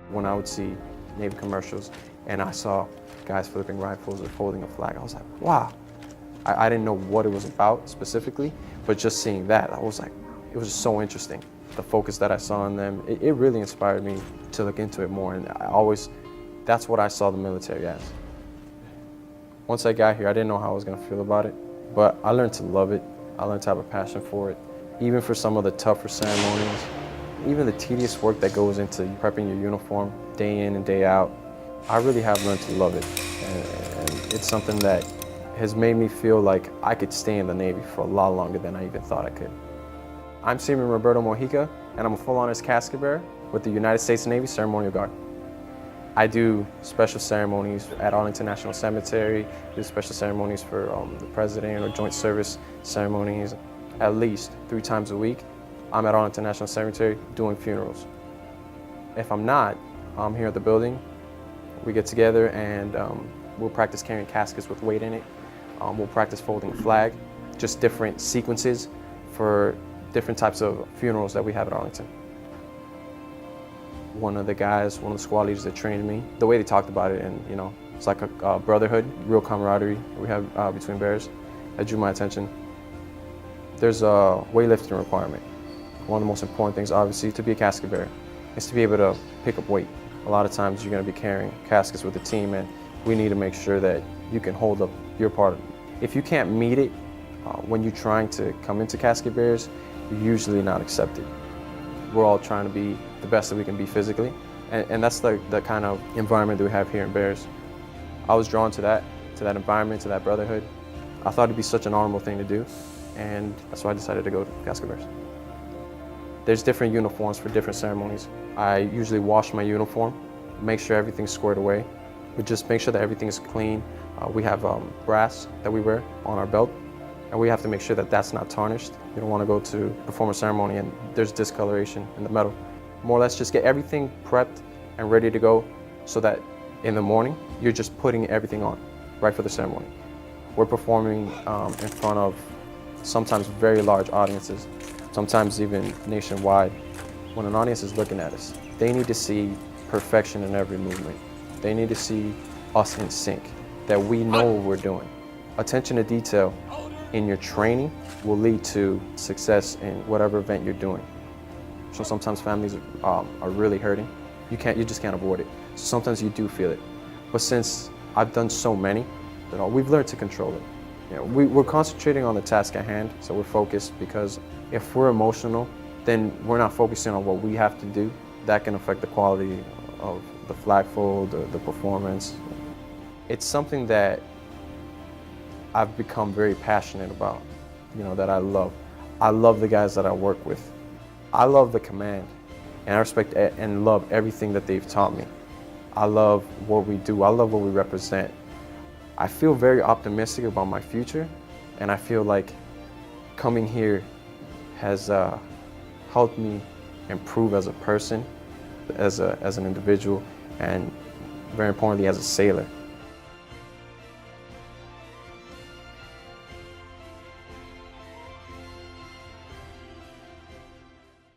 When I would see Navy commercials and I saw guys flipping rifles or holding a flag, I was like, wow. I didn't know what it was about specifically, but just seeing that, I was like, it was just so interesting. The focus that I saw in them, it really inspired me to look into it more, and that's what I saw the military as. Once I got here, I didn't know how I was gonna feel about it, but I learned to love it. I learned to have a passion for it. Even for some of the tougher ceremonies, even the tedious work that goes into prepping your uniform day in and day out, I really have learned to love it. And it's something that has made me feel like I could stay in the Navy for a lot longer than I even thought I could. I'm Seaman Roberto Mojica, and I'm a full honors casket bearer with the US Navy Ceremonial Guard. I do special ceremonies at Arlington National Cemetery, do special ceremonies for the President or joint service ceremonies. At least 3 times a week, I'm at Arlington National Cemetery doing funerals. If I'm not, I'm here at the building. We get together and we'll practice carrying caskets with weight in it. We'll practice folding a flag, just different sequences for different types of funerals that we have at Arlington. One of the squad leaders that trained me, the way they talked about it, and it's like a brotherhood, real camaraderie we have between bears, that drew my attention. There's a weightlifting requirement. One of the most important things, obviously, to be a casket bearer is to be able to pick up weight. A lot of times you're going to be carrying caskets with the team, and we need to make sure that you can hold up your part of it. If you can't meet it when you're trying to come into casket bearers, you're usually not accepted. We're all trying to be the best that we can be physically, and that's the kind of environment that we have here in Bears. I was drawn to that environment, to that brotherhood. I thought it'd be such an honorable thing to do, and that's why I decided to go to casket bearers. There's different uniforms for different ceremonies. I usually wash my uniform, make sure everything's squared away. We just make sure that everything's clean. We have brass that we wear on our belt, and we have to make sure that that's not tarnished. You don't want to go to perform a ceremony and there's discoloration in the metal. More or less just get everything prepped and ready to go so that in the morning, you're just putting everything on right for the ceremony. We're performing in front of sometimes very large audiences, sometimes even nationwide. When an audience is looking at us, they need to see perfection in every movement. They need to see us in sync, that we know what we're doing. Attention to detail in your training will lead to success in whatever event you're doing. So sometimes families are really hurting. You just can't avoid it. So sometimes you do feel it. But since I've done so many, we've learned to control it. We're concentrating on the task at hand, so we're focused, because if we're emotional, then we're not focusing on what we have to do. That can affect the quality of the flag fold, the performance. It's something that I've become very passionate about, that I love. I love the guys that I work with. I love the command, and I respect and love everything that they've taught me. I love what we do. I love what we represent. I feel very optimistic about my future, and I feel like coming here has helped me improve as a person, as an individual, and very importantly as a sailor.